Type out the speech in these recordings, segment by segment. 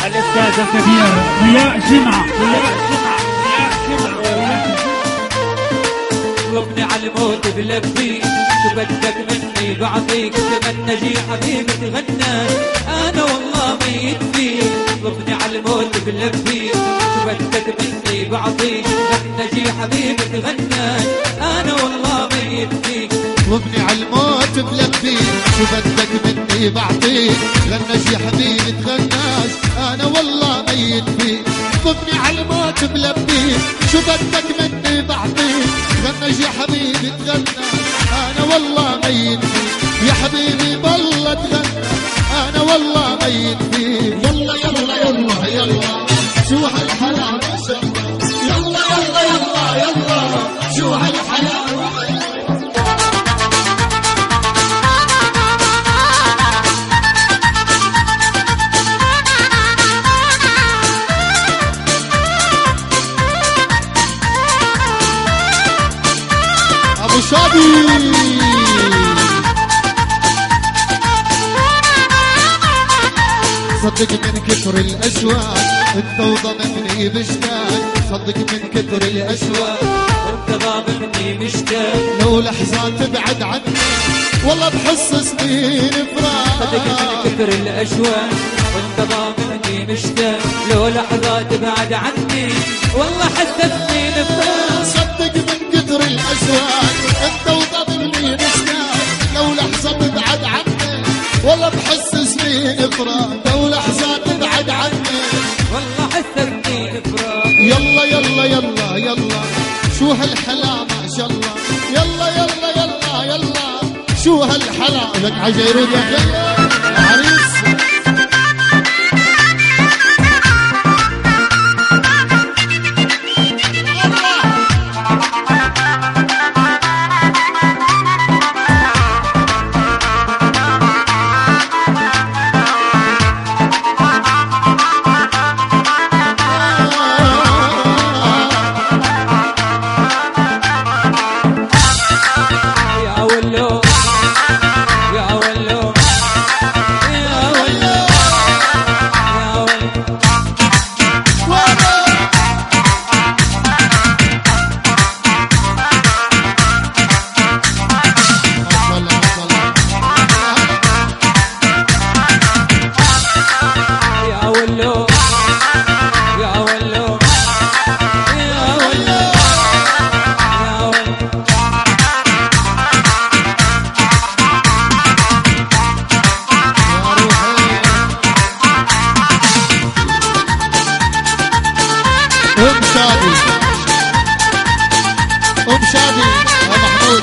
الأستاذ الكبير ضياء جمعة. وابني على الموت بلبي شو بدك مني بعطيك تمنى جي حبيبي تغنى انا والله ميت فيك. وابني على الموت بلبي شو بدك مني بعطيك تمنى جي حبيبي تغنى انا والله ميت فيك. وابني على الموت بلبي شو بدك مني بعطيك غناش يا حبيبي تغناش انا والله ميت فيك. وابني على الموت بلبي شو بدك مني بعطيك غناش يا حبيبي تغناش انا والله ميت فيك. يا حبيبي بالله تغنى انا والله ميت فيك. يلا يلا يلا يلا شو هالحلاوة ما شاء الله. يلا يلا يلا يلا شو هالحلاوة. ابو شادي صدق من كثر الاشواق انت وضمني بشتاق. صدق من كثر الاشواق وانت ضامني مشتاق. لو لحظات تبعد عني والله بحس سنين فراق. صدق من كثر الاشواق وانت ضامني مشتاق. لو لحظات تبعد عني والله حسيت سنين فراق. صدق من كثر الاشواق انت وضمني مشتاق. لو لحظة تبعد عني والله بحس سنين فراق. لو لحظة تبعد عني والله حسيت سنين فراق. يلا يلا يلا يلا شو هالحلا ما شاء الله. يلا يلا يلا يلا شو هالحلا. لك عجيرود يا خير عريس. ام شادي يا محمود.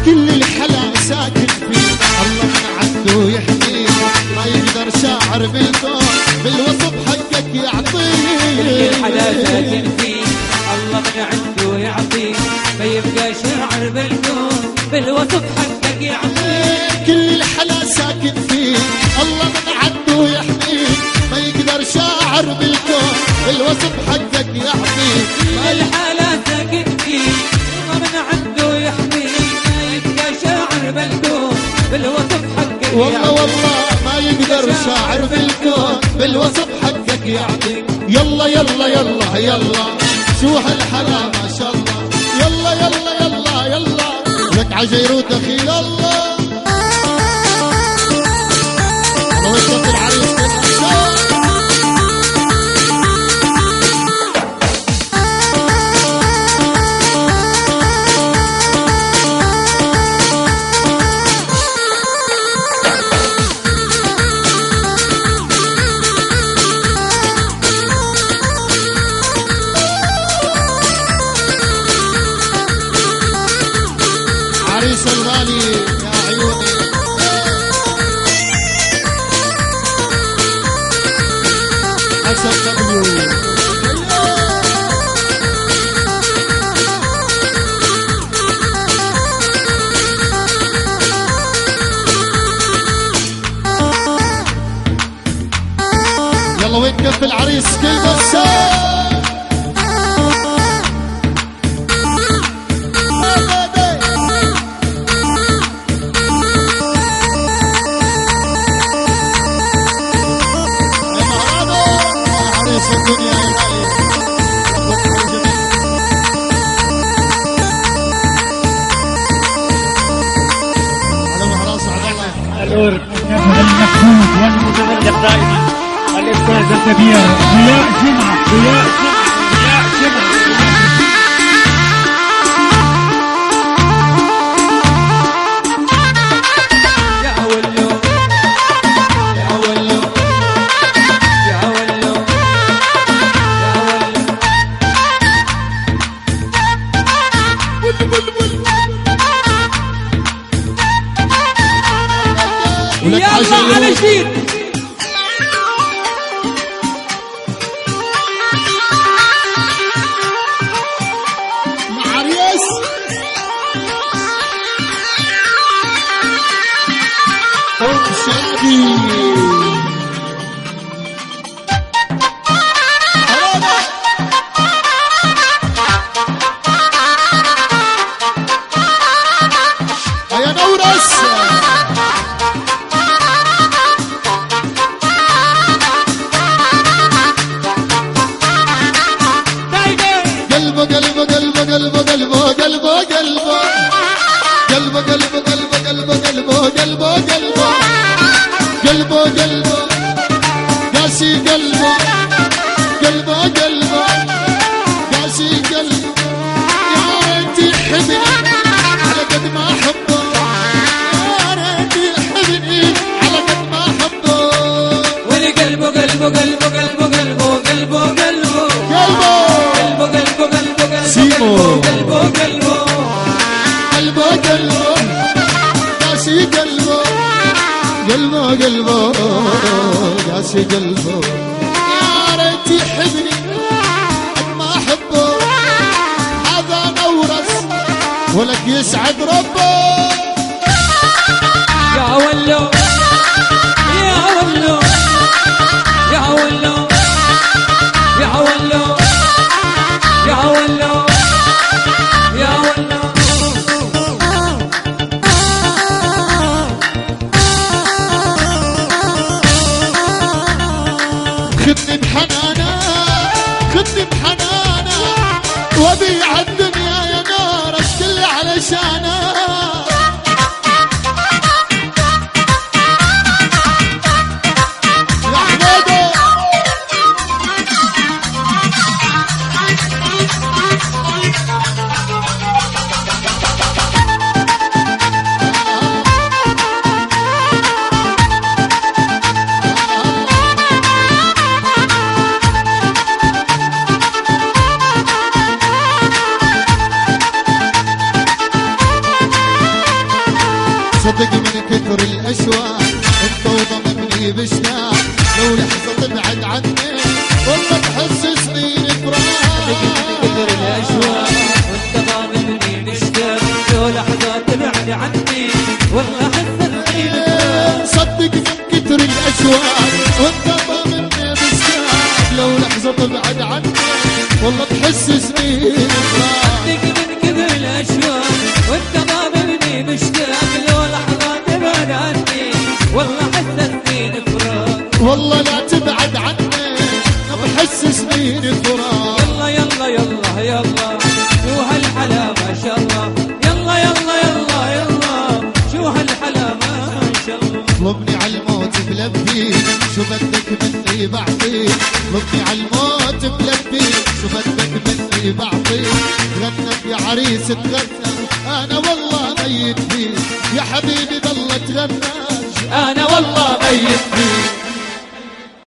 كل الحلا ساكن فيه الله من عنده يحميه. ما يقدر شاعر بالكون بالوصف حقك يعطيه. كل الحلا ساكن فيه الله من عنده يعطيه. ما يبقى شاعر بالكون بالوصف حقك يعطيه. كل الحلا ساكن فيه الله من عنده يحميه. ما يقدر شاعر بالكون بالوصف حقك يعطيه. الحلا ساكن فيه الله من عنده يحميه. ما يبقى شاعر بالكون بالوصف حقك والله والله ما يقدر شاعر بالكون بالوصف حقك يعطيك. يلا يلا يلا يلا شو هالحلا ما شاء الله. يلا يلا يلا يلا لك عجيرود دخيل الله. الله يوفق العريس عريس الغالي يا عيوني. حسن دبليو يلا وين كف العريس كل بسام. الدنيا يا على مهراس عبد الله الأورد المكتوب والمتدرج دائما الأستاذ الكبير ضياء جمعة ضياء جمعة يلا على شير مع عريس شادي يا نورس قلبه قلبه قلبه قلبه قلبه قلبه قلبه قلبه قلبه قلبه قلبه قلبه قلبه قلبه قلبه قاسي قلبه قلبه قلبه قاسي قلبه يا ريت يحبني على قد ما احبه يا ريت يحبني على قد ما احبه ولي قلبه قلبه قلبه قلبه قلبه قلبه قلبه قلبه سيمو قلبه قلبه قلبه قلبه قاسي قلبه قلبه قلبه قاسي قلبه يا ريت يحبني قد ما احبه هذا نورس ولك يسعد ربه يا ولو يا ولو يا ولو يا ولو يا ولو يا ولو خدني بحنانه خدني بحنانه وبيع الدنيا يا نورس كل علشانه صدق من كثر الاشواق انت وضمني بشتاق لو لحظه تبعد عني والله تحسسني بفراق كثر الاشواق وانت ضامنني مشتاق لو لحظه تبعد عني والله حسسني بفراق صدق من كثر الاشواق وانت ضامني بشتاق لو لحظه تبعد عني والله تحسسني بفراق صدق من كثر الاشواق وانت ضامنني مشتاق لو لحظه تبعد عني والله حسسني بفراق والله لا تبعد عني بحسسني بفراق يلا يلا يلا يلا شو هالحلا ما شاء الله يلا يلا يلا يلا شو هالحلا ما شاء الله طلبني على الموت بلبي شو بدك مني بعطيك طلبني على الموت بلبي شو بدك مني بعطيك غنك يا عريس تغنى انا والله ميت فيك يا حبيبي ضل تغنى انا والله ميت فيك